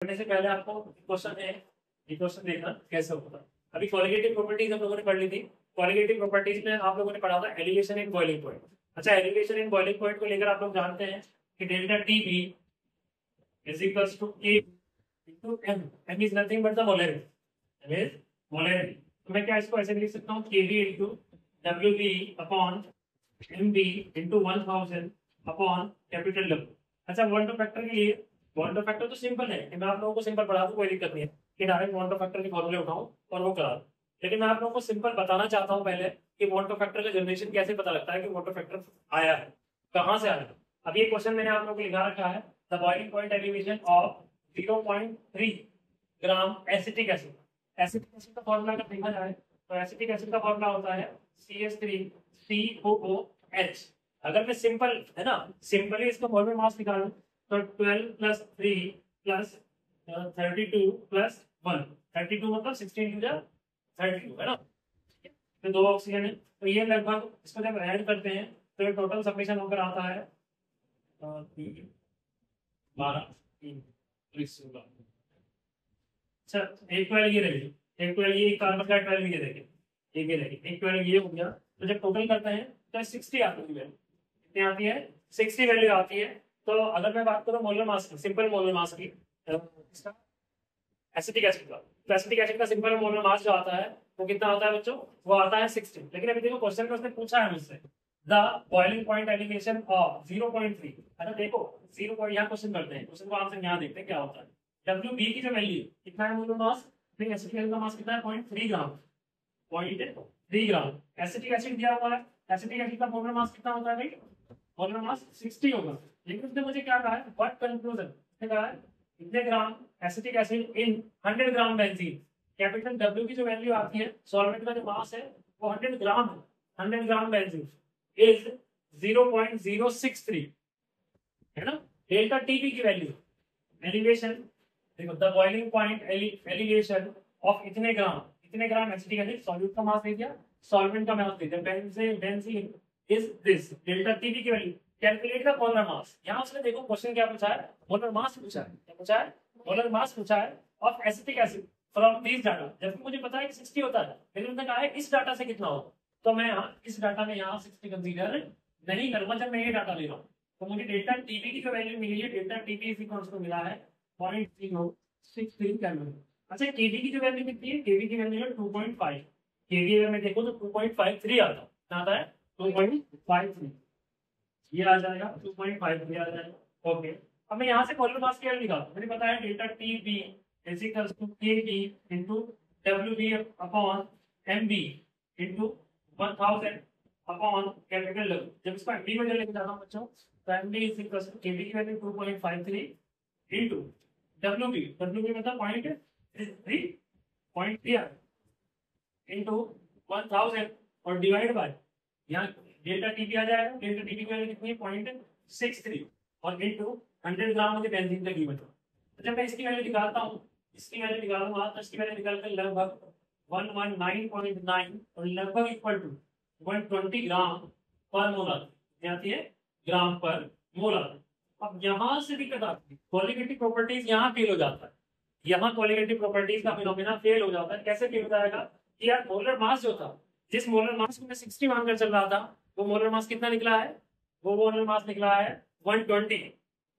करने से पहले आपको क्वेश्चन है, ये क्वेश्चन देखना कैसे होता है। अभी क्वालिटेटिव प्रॉपर्टीज हम लोगों ने पढ़ ली थी। क्वालिटेटिव प्रॉपर्टीज में आप लोगों ने पढ़ा था एलिवेशन इन बॉइलिंग पॉइंट। अच्छा, एलिवेशन इन बॉइलिंग पॉइंट को लेकर आप लोग जानते हैं कि delta T B is equals to K into M. M is nothing but the molarity. M is molarity. तो मैं क्या इसको ऐसे लिख सकता हूँ, K B into W B upon M B into 1000 upon capital W. अच्छा, वन टू फैक्टर के लिए वन टू फैक्टर तो सिंपल है कि मैं आप लोगों को सिंपल पढ़ा दूं, कोई दिक्कत नहीं है कि डायरेक्ट वन टू फैक्टर के फॉर्मूले उठाऊं और वो करा दूं। लेकिन मैं आप लोगों को सिंपल बताना चाहता हूं पहले कि वन टू फैक्टर का जनरेशन कैसे पता लगता है कि वन टू फैक्टर आया है, कहां से आया है। अब ये क्वेश्चन मैंने आप लोगों को लिखा रखा है, the boiling point elevation of 0.3 gram acetic acid. Acetic acid का फॉर्मूला अगर देखा जाए तो एसिटिक एसिड का फॉर्मूला होता है CH3COOH। अगर मैं सिंपल है ना, सिंपली इसका मोलर मास निकालूं तो 12 प्लस 3 प्लस 32 प्लस 1, 32 मतलब 16 टू 32 है ना। तो दो ऑक्सीजन है, तो ये लगभग इसको जब ऐड करते हैं तो ये टोटल समेशन होकर आता है 12। अच्छा, एक 12 ये रहेगी, एक 12 ये कार्बन का 12 ये देखिए, एक ये देखिए, एक 12 ये हो गया। तो जब टोटल करते हैं तो 60 आती है, कितनी आती है, 60 वैल्यू आती है। तो अगर मैं बात करूं मोलर मास की, सिंपल मोलर मास की, इसका एसिटिक एसिड का, तो एसिटिक एसिड का सिंपल मोलर मास जो आता है वो कितना आता है बच्चों, वो आता है 60। लेकिन अभी देखो क्वेश्चन में उसने पूछा है मुझसे the boiling point elevation of 0.3। अच्छा देखो 0 यहाँ क्वेश्चन करते हैं, क्वेश्चन को आंसर यहाँ देखते हैं क्या होता है। डब्ल्यू बी की जो वैल्यू कितना है मोलर मास, नहीं एसिटिक एसिड का मास कितना है 0.3 ग्राम, 0.3 ग्राम। एसिटिक एसिड दिया हुआ है, एसिटिक एसिड का मोलर मास कितना होता है भाई, मोलर मास 60 होगा। लेकिन उसने मुझे क्या कहा है, व्हाट कंक्लूजन कहा है, इतने gram acetic acid in 100 gram benzene. Capital W की जो वैल्यू आती है, सॉल्वेंट का जो मास है वो 100 ग्राम है। 100 ग्राम बेंजीन इज 0.063 है ना। डेल्टा टीपी की वैल्यू एलिवेशन, देखो the boiling point elevation of इतने ग्राम एसिटिक एसिड, सॉल्यूट का मास दे दिया, सॉल्वेंट का मास दे दिया, benzene is this delta TP की value. Calculate the molar mass. यहाँ उसने देखो क्वेश्चन क्या पूछा है, मोलर मास पूछा है, क्या पूछा है, मोलर मास पूछा है of acetic acid from this data. जबकि मुझे पता है कि 60 होता है, लेकिन उसने कहा है इस डाटा से कितना होगा। तो मैं यहाँ इस डाटा में यहाँ 60 कंसीडर नहीं करूंगा जब मैं ये डाटा ले रहा हूँ। तो मुझे डेल्टा टीपी की जो वैल्यू मिली है, डेल्टा टीपी इसी को मिला है 0.063 केल्विन। अच्छा, केवी की जो वैल्यू कितनी है, केवी की वैल्यू है 2.5। केवी अगर मैं देखो तो 2.53 आता है 2.53, ये आ जाएगा 2.53 आ जाएगा। ओके, अब मैं यहाँ से मोलर मास क्या निकालूं, मुझे पता है delta T B is equals to K B into W B upon M B into 1000 upon capital W. जब इसको एम बी में लेके जाता हूँ बच्चों, तो M B is equals to K B की वैल्यू 2.53 इंटू डब्ल्यू बी मतलब 0.3 इंटू 1000 और डिवाइड बाय यहाँ डेल्टा टीपी आ जाएगा। डेल्टा टीपी की वैल्यू कितनी है 0.63 और इंटू 100 ग्राम मुझे बेंजीन का कीमत। तो जब मैं इसकी वैल्यू निकालता हूँ, इसकी वैल्यू निकालूंगा तो इसकी वैल्यू निकाल कर लगभग 119.9 और लगभग इक्वल टू 120 ग्राम पर मोलर आती है, ग्राम पर मोलर। अब यहाँ से दिक्कत आती है, क्वालिटेटिव प्रॉपर्टीज यहाँ फेल हो जाता है, यहाँ क्वालिटेटिव प्रॉपर्टीज का फिनोमेना फेल हो जाता है। कैसे फेल हो जाएगा कि यार मोलर मास जो था, जिस मोलर मास को मैं 60 मानकर चल रहा था, वो मोलर मास कितना निकला है, वो मोलर मास निकला है 120।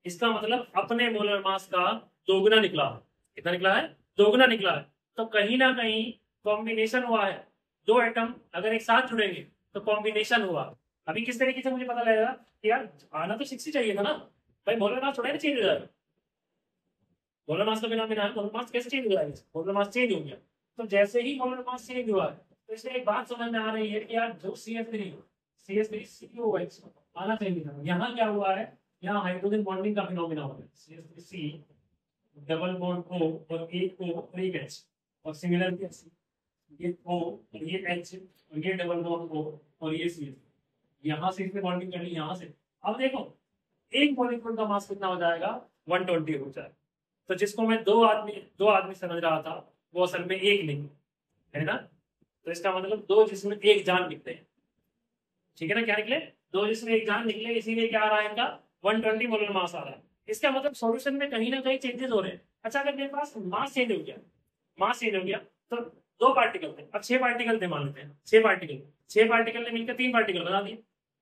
इसका मतलब अपने मोलर मास का दोगुना निकला। कितना निकला है, दोगुना निकला है। तो कहीं ना कहीं कॉम्बिनेशन हुआ है, दो एटम अगर एक साथ जुड़ेंगे तो कॉम्बिनेशन हुआ। अभी किस तरीके से मुझे पता लगेगा कि यार आना तो 60 चाहिए था ना भाई, मोलर मास थोड़ा चेंज हो जाएगा। मोलर मास का बिना मोलर मास कैसे चेंज हो जाएगा, मोलर मास चेंज हो गया। तो जैसे ही मोलर मास चेंज हुआ है, तो इसलिए एक बात समझ में आ रही है कि यार जो CH3 COOH आना चाहिए था, यहाँ क्या हुआ है, यहाँ हाइड्रोजन बॉन्डिंग का फिनोमेना हो गया। CH3C डबल बॉन्ड O और एक O और एक H, और सिमिलरली ये O और ये H और ये डबल बॉन्ड O और ये CH, यहाँ से इसमें बॉन्डिंग कर ली यहाँ से। अब देखो एक मॉलिक्यूल का मास कितना हो जाएगा, 120 हो जाएगा। तो जिसको मैं दो आदमी समझ रहा था, वो असल में एक नहीं है ना। तो इसका मतलब दो जिसमें एक जान निकले, ठीक है ना, क्या निकले, दो जिसमें एक जान निकले, इसीलिए क्या आ रहा है इनका 120 मोलर मास आ रहा है। इसका मतलब सॉल्यूशन में कहीं ना कहीं चेंजेस हो रहे हैं। अच्छा अगर मेरे पास मास चेंज हो गया, मास चेंज हो गया, तो दो पार्टिकल थे, अब 6 पार्टिकल थे मान लेते हैं, 6 पार्टिकल, 6 पार्टिकल ने मिलकर 3 पार्टिकल बना दिए,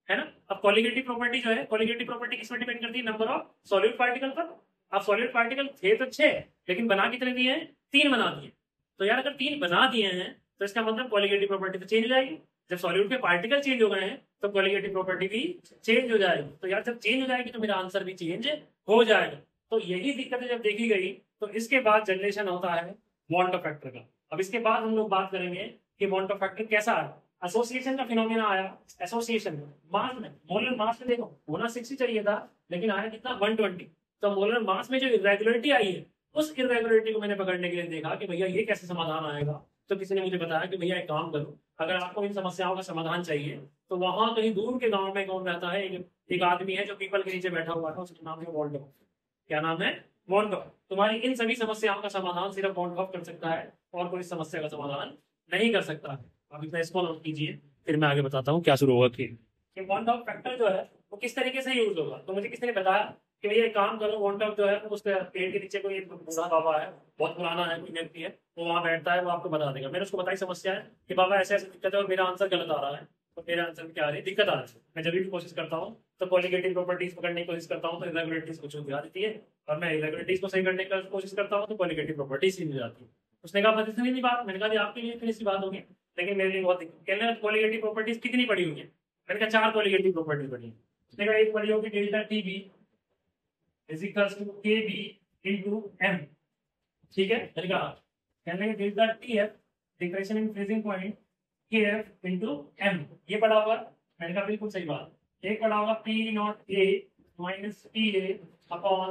है ना। अब कॉलिगेटिव प्रॉपर्टी जो है, कॉलिगेटिव प्रॉपर्टी किस पर डिपेंड करती है, नंबर ऑफ सॉलिड पार्टिकल पर। अब सॉलिड पार्टिकल थे तो 6, लेकिन बना कितने दिए हैं, 3 बना दिए। तो यार अगर 3 बना दिए हैं तो इसका मतलब कॉलिगेटिव प्रॉपर्टी तो चेंज हो जाएगी। जब सॉलिड के पार्टिकल चेंज हो गए हैं तो कॉलिगेटिव प्रॉपर्टी भी चेंज हो जाएगी। तो यार जब चेंज हो जाएगी तो मेरा आंसर भी चेंज हो जाएगा। तो यही दिक्कतें जब देखी गई तो इसके बाद जनरेशन होता है मॉन्ट ऑफ फैक्टर का। अब इसके बाद हम लोग बात करेंगे कि मॉन्ट ऑफ फैक्टर कैसा है। एसोसिएशन का फिनोमेना आया, एसोसिएशन मास में, मोलर मास में देखो होना 60 चाहिए था, लेकिन आया कितना 120। तो मोलर मास में जो इरेगुलरिटी आई है, उस इरेगुलरिटी को मैंने पकड़ने के लिए देखा कि भैया ये कैसे समाधान आएगा। तो किसी ने मुझे बताया कि भैया एक काम करो, अगर आपको इन समस्याओं का समाधान चाहिए तो वहां कहीं दूर के गांव में कौन रहता है, एक आदमी है जो पीपल के नीचे बैठा हुआ था, उसका नाम है वॉल्डॉफ। क्या नाम है, वॉल्डॉफ। तुम्हारी इन सभी समस्याओं का समाधान सिर्फ वॉल्डॉफ कर सकता है, और कोई समस्या का समाधान नहीं कर सकता है। अब इतना इसको नोट कीजिए, फिर मैं आगे बताता हूँ क्या शुरू होगा कि वॉल्डॉफ फैक्टर जो है वो किस तरीके से यूज होगा। तो मुझे किसी ने बताया कि भैया एक काम करो, वॉल्डॉफ जो है उसके पेड़ के नीचे कोई एक बूढ़ा बाबा है, बहुत पुराना है, कोई व्यक्ति है, वो वहां बैठता है, वो आपको बता देगा। मैंने उसको बताई समस्या है कि बाबा ऐसे ऐसे दिक्कत है और मेरा आंसर गलत आ रहा है। तो मेरा आंसर में क्या आ रही है, दिक्कत आ रही है। मैं जब भी कोशिश करता हूँ तो कॉलिगेटिव प्रॉपर्टीज पकड़ने की कोशिश करता हूँ तो इरेगुलरिटीज कुछ दिखा देती है, और मैं इरेगुलरिटीज को सही करने की कोशिश करता हूँ तो कॉलिगेटिव प्रॉपर्टीज मिल जाती है। उसने कहा बस इतनी बात। मैंने कहा आपके लिए इतनी सी बात होगी, लेकिन मेरे लिए बहुत दिक्कत। कहने कॉलिगेटिव प्रॉपर्टीज कितनी पड़ी हुई है। मैंने कहा 4 कॉलिगेटिव प्रॉपर्टीज पड़ी है। उसने कहा एक पड़ी होगी delta T B is equals to K B into M. ठीक है, मैंने कहा कहने delta T F depression in freezing point K F into M, ये पड़ा हुआ। मैंने कहा बिल्कुल सही बात। एक पड़ा हुआ P naught A minus P A upon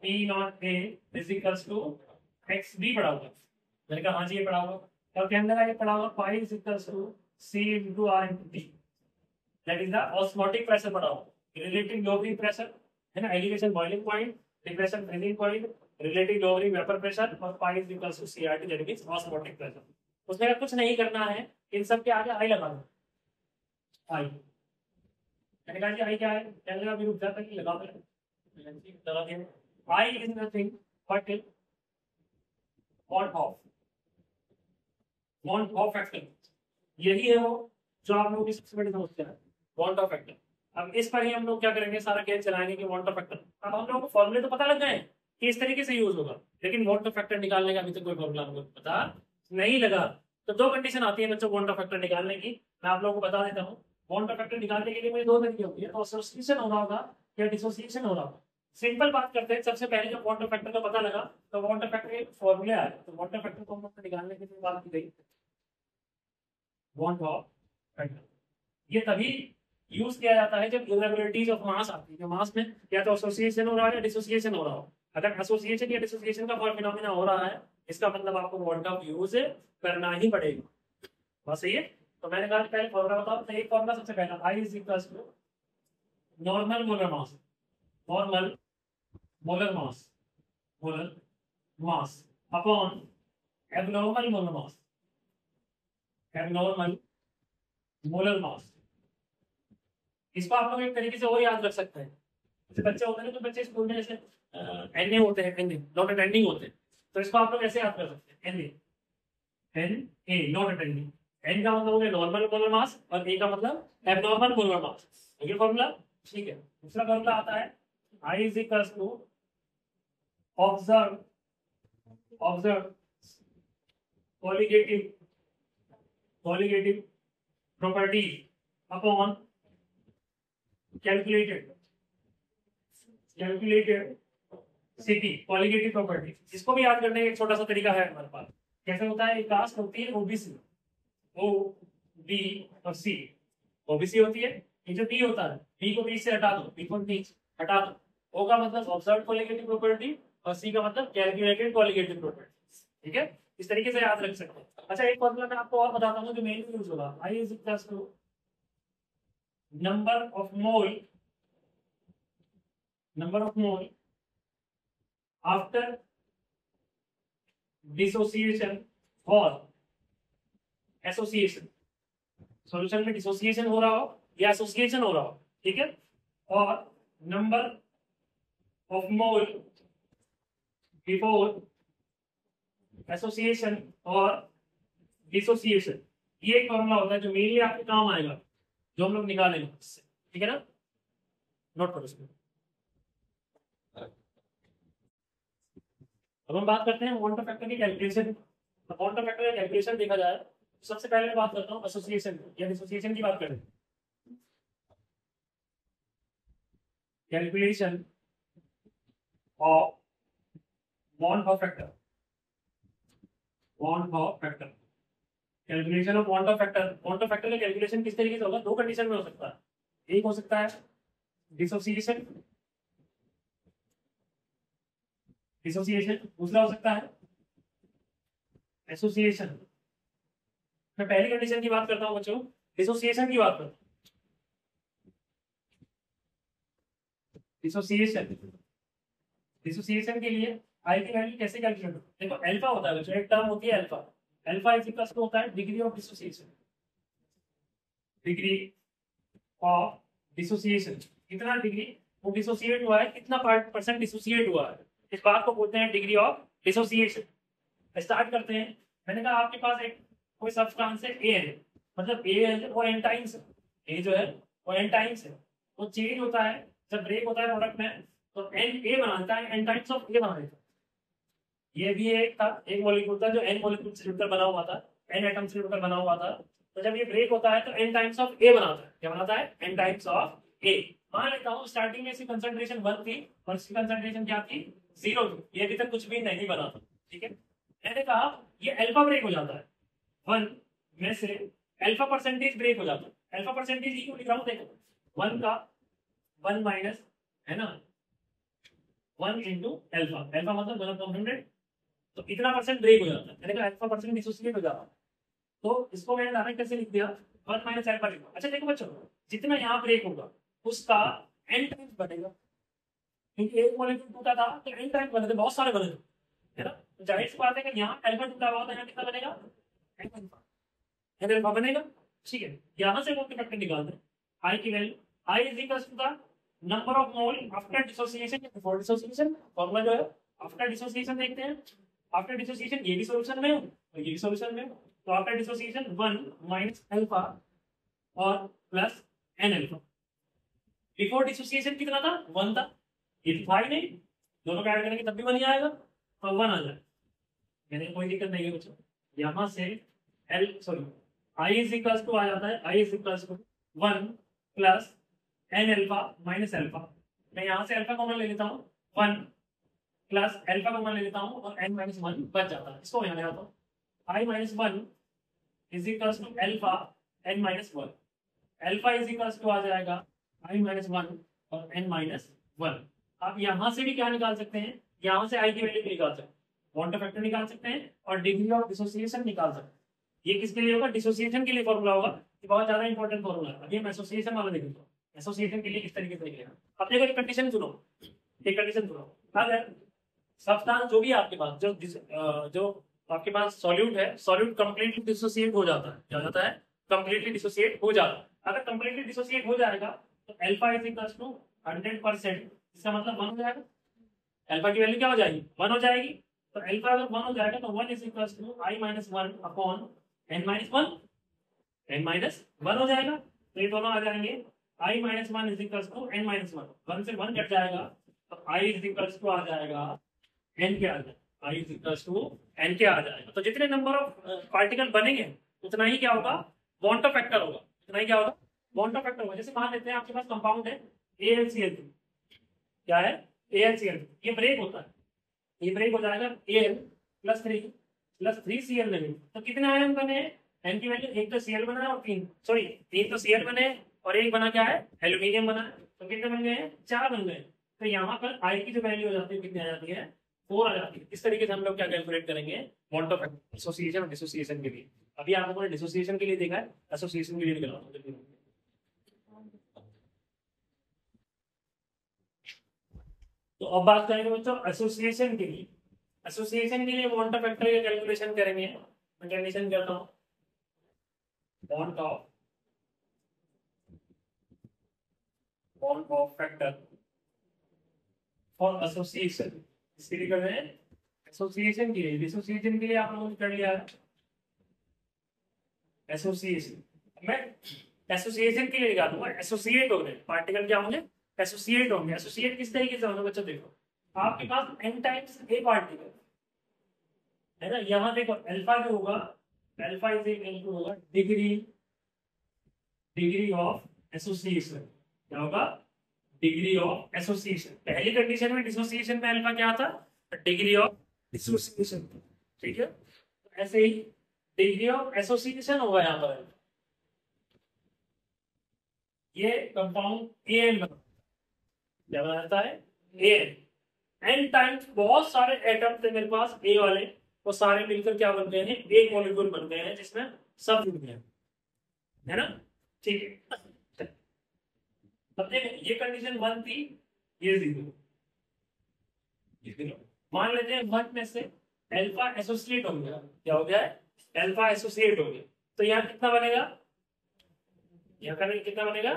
P naught A is equals to X B पड़ा हुआ। मैंने कहा हाँ जी ये पड़ा हुआ। और कहने लगा ये पड़ा हुआ pi is equals to C into R into T, that is the osmotic pressure पड़ा हुआ। रिलेटिव लोअरिंग प्रेशर है ना, elevation boiling point, depression freezing point, relative lowering vapour pressure, और pi is equals to CRT that means osmotic pressure. उसने कहा कुछ नहीं करना है, इन सब के आगे आई लगा दो, आई। मैंने कहा जी आई क्या है, कहने लगा अभी रुक जाता कि लगा दे। I is nothing but bond of factor. यही है वो जो आप लोगों की सबसे बड़ी समस्या है, बॉन्ड ऑफ फैक्टर। अब इस पर ही हम लोग क्या करेंगे, सारा खेल चलाएंगे कि बॉन्ड ऑफ फैक्टर। अब हम लोगों को फॉर्मूले तो पता लग गए कि इस तरीके से यूज होगा, लेकिन बॉन्ड ऑफ फैक्टर निकालने का अभी तक कोई फॉर्मूला हमको पता नहीं लगा। तो 2 कंडीशन आती है बच्चों बॉन्ड ऑफ फैक्टर निकालने की, मैं आप लोगों को बता देता हूँ। बॉन्ड ऑफ फैक्टर निकालने के लिए मुझे 2 तरीके होती है, एसोसिएशन हो रहा होगा या डिसोसिएशन हो रहा होगा। सिंपल बात करते हैं, सबसे पहले जब बॉन्ड ऑफ फैक्टर का पता लगा तो बॉन्ड ऑफ फैक्टर के फॉर्मूले आए। तो बॉन्ड ऑफ फैक्टर को निकालने के लिए बात की गई बॉन्ड ऑफ फैक्टर। ये तभी यूज किया जाता है जब इरेगुलरिटीज ऑफ मास आती है, मास में या तो एसोसिएशन हो रहा है या डिसोसिएशन हो रहा हो। अगर एसोसिएशन या डिसोसिएशन का कोई फिनोमेना हो रहा है, इसका मतलब आपको बॉन्ड ऑफ यूज करना ही पड़ेगा। बस सही है। तो मैंने कहा पहले फॉर्मूला बताओ। तो एक फॉर्मूला सबसे पहला I is equals to normal molar mass, normal molar mass, molar mass upon abnormal molar mass, abnormal molar mass. इसको आप लोग एक तरीके से और याद रख सकते हैं। जैसे बच्चे होते हैं तो बच्चे स्कूल में जैसे एन ए होते हैं, एन ए नॉट अटेंडिंग होते हैं, तो इसको आप लोग ऐसे याद कर सकते हैं, N A not attending. N का मतलब हो गया नॉर्मल मोलर मास और ए का मतलब एबनॉर्मल मोलर मास। ये फॉर्मूला ठीक है। दूसरा फॉर्मूला आता है I is equals to observe colligative property upon calculated CP colligative property. इसको भी याद करने का एक छोटा सा तरीका है हमारे पास। कैसे होता है, एक क्लास होती है ओबीसी, ओ बी और सी। ओबीसी होती है, ये जो बी होता है, बी को बीच से हटा दो, बी को बीच हटा दो। ओ का मतलब ऑब्जर्व कॉलिगेटिव प्रॉपर्टी और सी का मतलब कैलकुलेटेड कॉलिगेटिव प्रॉपर्टी। ठीक है, इस तरीके से याद रख सकते हैं। अच्छा एक फॉर्मूला मैं आपको और बताता हूँ जो मेनली यूज होगा। I is equals to number of mole after dissociation or association। Solution में डिसोसिएशन हो रहा हो या एसोसिएशन हो रहा हो, ठीक है। और number of mole before association और डिसोसिएशन, ये एक फॉर्मूला होता है जो मेनली आपके काम आएगा, जो हम लोग निकालेंगे इससे, ठीक है ना, नोट करो इसको। अब हम बात करते हैं वांट ऑफ फैक्टर की कैलकुलेशन। वांट ऑफ फैक्टर का कैलकुलेशन देखा जाए तो सबसे पहले मैं बात करता हूँ एसोसिएशन या डिसोसिएशन की बात करें। Calculation of want of factor, want of factor, calculation of want of factor. Want of factor का कैलकुलेशन किस तरीके से होगा, दो कंडीशन में हो सकता है। एक हो सकता है डिसोसिएशन, डिसोसिएशन, दूसरा हो सकता है एसोसिएशन। मैं पहली कंडीशन की बात करता हूं बच्चों, डिसोसिएशन की बात करता हूं। डिसोसिएशन, डिसोसिएशन के लिए आई की वैल्यू कैसे कैलकुलेट होती है, देखो अल्फा होता है बच्चों, एक टर्म होती है alpha. Alpha is equal to होता है degree of dissociation, degree of dissociation, कितना डिग्री वो डिसोसिएट हुआ है, कितना परसेंट डिसोसिएट हुआ है, इस बात को बोलते हैं डिग्री ऑफ डिसोसिएशन। स्टार्ट करते हैं। मैंने कहा आपके पास एक कोई सब्सटेंस है ए है, मतलब ए है वो एन टाइम्स, ए जो है वो एन टाइम्स है, वो चेंज होता है जब ब्रेक होता है प्रोडक्ट में, तो एन ए बनाता है, एन टाइम्स ऑफ ए बना देता है। ये भी एक था, एक मॉलिक्यूल था जो एन मॉलिक्यूल से जुड़कर बना हुआ था, एन एटम से जुड़कर बना हुआ था। तो जब ये ब्रेक होता है तो एन टाइम्स ऑफ ए बनाता है, क्या बनाता है, एन टाइम्स ऑफ ए। मान लेता हूँ स्टार्टिंग में इसकी कंसंट्रेशन 1 थी और इसकी कंसंट्रेशन क्या थी, 0 थी, ये अभी तक कुछ भी नहीं बना था, ठीक है। मैंने कहा ये अल्फा ब्रेक हो जाता है, 1 में से अल्फा परसेंटेज ब्रेक हो जाता है। अल्फा परसेंटेज क्यों लिख रहा हूँ, देखो 1 का 1 माइनस है ना 1 इंटू अल्फा, अल्फा मतलब 1/100, तो इतना परसेंट ब्रेक हो जाता है। मैंने कहा अल्फा परसेंट डिसोसिएट हो जाता है, तो इसको मैंने डायरेक्ट कैसे लिख दिया, 1 माइनस अल्फा लिखा। अच्छा देखो बच्चों, जितना यहाँ ब्रेक होगा उसका एन टाइम्स बनेगा, क्योंकि एक मॉलिक्यूल टूटा था तो एन टाइम्स बने थे, बहुत सारे बने थे, है ना। तो जाहिर सी बात है कि यहाँ अल्फा टूटा हुआ तो यहाँ कितना बनेगा, एन अल्फा, एन अल्फा बनेगा, ठीक है। यहाँ से वो फैक्टर निकालते हैं आई की value, I is equal to the number of mole after dissociation या बिफोर डिसोसिएशन। फॉर्मूला जो है आफ्टर डिसोसिएशन देखते हैं, आफ्टर डिसोसिएशन ये भी सॉल्यूशन में हो और ये भी सॉल्यूशन में हो, तो आफ्टर डिसोसिएशन 1 माइनस अल्फा और plus N alpha. Before dissociation कितना था, 1 था, ये तो था ही नहीं, दोनों का ऐड करेंगे तब भी 1 ही आएगा, तो 1 आ जाए, यानी कोई दिक्कत नहीं है बच्चों। यहाँ से L sorry I is equal to आ जाता है, I is equal to 1 plus N alpha minus alpha. मैं यहाँ से अल्फा कॉमन ले लेता हूँ, 1 प्लस अल्फा कॉमन ले लेता हूँ और एन माइनस 1 बच जाता है, इसको यहाँ ले आता हूँ। I minus 1 is equal to alpha N minus 1, alpha is equal to आ जाएगा आई माइनस 1 और एन माइनस 1। आप यहाँ से भी क्या निकाल सकते हैं, यहाँ से आई की वैल्यू निकाल सकते हैं, क्वांटम फैक्टर निकाल सकते हैं और डिग्री ऑफ डिसोसिएशन निकाल सकते हैं। ये किसके लिए होगा, डिसोसिएशन के लिए फॉर्मूला होगा, ये बहुत ज्यादा इंपॉर्टेंट फॉर्मूला है। अभी हम एसोसिएशन वाला देखेंगे, एसोसिएशन के लिए किस तरीके से निकलेगा। अपने को एक कंडीशन सुनो, एक कंडीशन सुनो, अगर सब्सटेंस जो भी आपके पास जो आपके पास सॉल्यूट है, सॉल्यूट कंप्लीटली डिसोसिएट हो जाता है, क्या हो जाता है, कंप्लीटली डिसोसिएट हो जाता है। अगर कंप्लीटली डिसोसिएट हो जाएगा तो अल्फा इज इक्वल टू 100%, इसका मतलब 1 हो जाएगा, अल्फा की वैल्यू क्या हो जाएगी, 1 हो जाएगी। तो अल्फा अगर 1 हो जाएगा तो 1 is equal to I minus 1 upon N minus 1, N minus 1 हो जाएगा। तो ये दोनों आ जाएंगे, I minus 1 is equal to N minus 1, 1 से 1 कट जाएगा तो आई इज इक्वल टू आ जाएगा एन के आ जाएगा, I is equal to N के आ जाएगा। तो जितने नंबर ऑफ पार्टिकल बनेंगे उतना ही क्या होगा, बॉन्ड ऑफ फैक्टर होगा, उतना ही क्या होगा, बॉन्ड ऑफ फैक्टर होगा। जैसे मान लेते हैं आपके पास कंपाउंड है AlCl3, क्या है AlCl3, ये ब्रेक होता है, ये ब्रेक हो जाएगा Al प्लस 3Cl लेंगे, तो कितने आयन बने हैं, एन की वैल्यू, एक तो Cl बना है और 3 तो Cl बने और एक बना क्या है, एल्यूमिनियम बना है, तो कितने बन गए हैं, 4 बन गए। तो यहाँ पर आई की जो वैल्यू हो जाती है कितनी आ जाती है, 4 आ जाती है। इस तरीके से हम लोग क्या कैलकुलेट करेंगे, बॉन्ड ऑफ एसोसिएशन और डिसोसिएशन के लिए। अभी आप लोगों ने डिसोसिएशन के लिए देखा है, एसोसिएशन के लिए निकला। तो अब बात करेंगे बच्चों एसोसिएशन के लिए। एसोसिएशन के लिए बॉन्ड ऑफ फैक्टर का कैलकुलेशन करेंगे। मैं कैलकुलेशन करता हूँ, bond of factor for association, इसके लिए कर रहे हैं एसोसिएशन के लिए, डिसोसिएशन के लिए आप लोगों ने कर लिया है एसोसिएशन। मैं एसोसिएशन के लिए निकालूंगा, एसोसिएट हो गए पार्टिकल, क्या होंगे एसोसिएट होंगे। एसोसिएट किस तरीके से होगा बच्चों, देखो आपके पास n टाइम्स ए पार्टिकल है ना, यहाँ देखो अल्फा जो होगा, अल्फा इज इक्वल टू होगा डिग्री, डिग्री ऑफ एसोसिएशन। क्या होगा, डिग्री ऑफ एसोसिएशन। पहली कंडीशन में डिसोसिएशन में अल्फा क्या था, डिग्री ऑफ डिसोसिएशन। ठीक है, ऐसे ही डिग्री ऑफ एसोसिएशन होगा यहाँ पर, ये कंपाउंड एन क्या बनाता है, एन टाइम्स बहुत सारे एटम थे मेरे पास ए वाले, वो सारे मिलकर क्या बन गए हैं, एक मॉलिक्यूल बन गए हैं जिसमें सब जुड़ गए है ना। ठीक है, अब देखो ये कंडीशन 1 थी, ये 0। मान लेते हैं 1 में से अल्फा एसोसिएट हो गया, क्या हो गया है, अल्फा एसोसिएट हो गया, तो यहाँ कितना बनेगा, यहाँ का कितना बनेगा,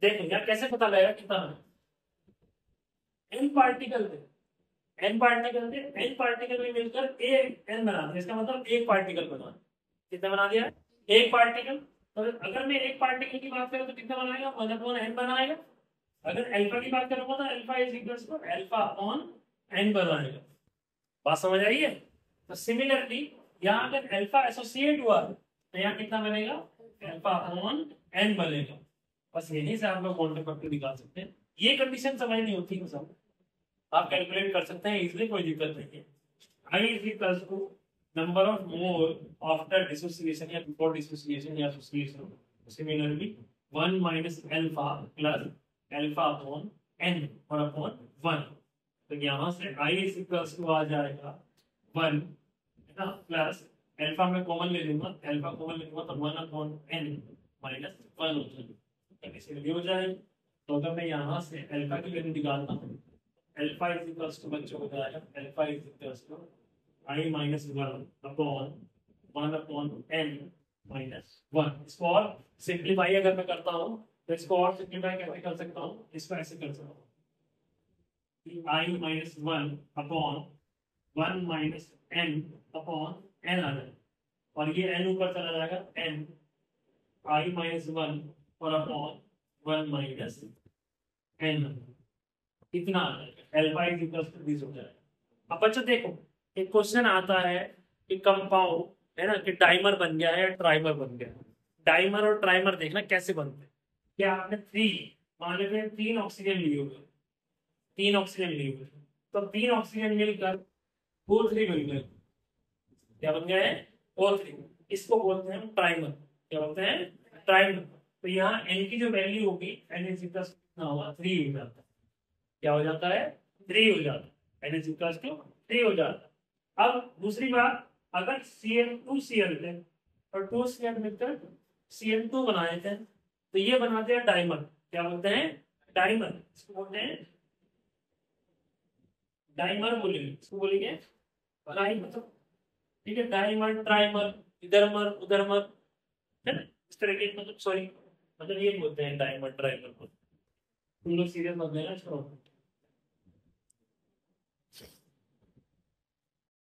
देखो यहाँ कैसे पता लगेगा कितना बनेगा, एन पार्टिकल थे, एन पार्टिकल थे, एन पार्टिकल में मिलकर एक एन बना दिया, इसका मतलब एक पार्टिकल बना, कितना बना दिया, एक पार्टिकल। तो अगर मैं एक पार्टिकल की बात करूं तो कितना बनाएगा, 1/n बनाएगा। अगर अल्फा की बात करूंगा तो alpha is equals to alpha upon n बनाएगा। बात समझ आई है। तो सिमिलरली यहाँ अगर अल्फा एसोसिएट हुआ तो यहाँ कितना बनेगा, अल्फा अपॉन n बनेगा। बस यही से आप लोग कॉन्टेक्ट करके निकाल सकते हैं। ये कंडीशन समझ नहीं होती है सब, आप कैलकुलेट कर सकते हैं इजीली, कोई दिक्कत नहीं है। I is equals to number of mole after dissociation या before dissociation या association. Similarly, 1 minus alpha plus alpha upon n और upon 1. तो यहाँ से I is equals to आ जाएगा 1 है ना, प्लस अल्फा में कॉमन ले लूंगा, अल्फा कॉमन ले लूंगा तो 1 upon n minus 1 हो जाएगा, इसलिए हो जाएगा। तो अगर मैं यहाँ से अल्फा की वैल्यू निकालता हूँ, अल्फा इज इक्वल्स टू बच्चों हो जाएगा, alpha is equals to I minus 1 upon 1 upon n minus 1। इसको और सिंप्लीफाई अगर मैं करता हूँ तो इसको और सिंप्लीफाई कैसे कर सकता हूँ, इसको ऐसे कर सकता हूँ, I minus 1 upon 1 minus n upon n आ जाएगा, और ये n ऊपर चला जाएगा n, I minus 1 और upon 1 minus n, इतना आ जाएगा, alpha is equals to this हो जाएगा। अब बच्चों देखो एक क्वेश्चन आता है कि कंपाउंड है ना, कि डाइमर बन गया है, ट्राइमर बन गया। डाइमर और ट्राइमर देखना कैसे बनते हैं। क्या आपने मान लेते हैं 3 ऑक्सीजन लिए हुए, 3 ऑक्सीजन लिए हुए, तो 3 ऑक्सीजन मिलकर O3 बन गए, क्या बन गया है, O3। इसको बोलते हैं ट्राइमर, क्या बोलते हैं, ट्राइमर। तो यहाँ n की जो वैल्यू होगी n इज इक्वल कितना होगा, 3 हो जाता है, क्या हो जाता है, 3 हो जाता है, n इज इक्वल टू 3 हो जाता है। अब दूसरी बात, अगर Cl2Cl थे और 2Cl मिलकर Cl2 बनाए थे तो ये बनाते हैं डाइमर, क्या बोलते हैं, डाइमर। इसको बोलते हैं डाइमर, बोलेंगे इसको, बोलेंगे डाइमर। ठीक है, डाइमर, ट्राइमर, इधरमर उधरमर है ना, इस तरह के मतलब, सॉरी मतलब ये बोलते हैं डाइमर ट्राइमर को। तुम लोग सीरियस मत लेना, छोड़ो।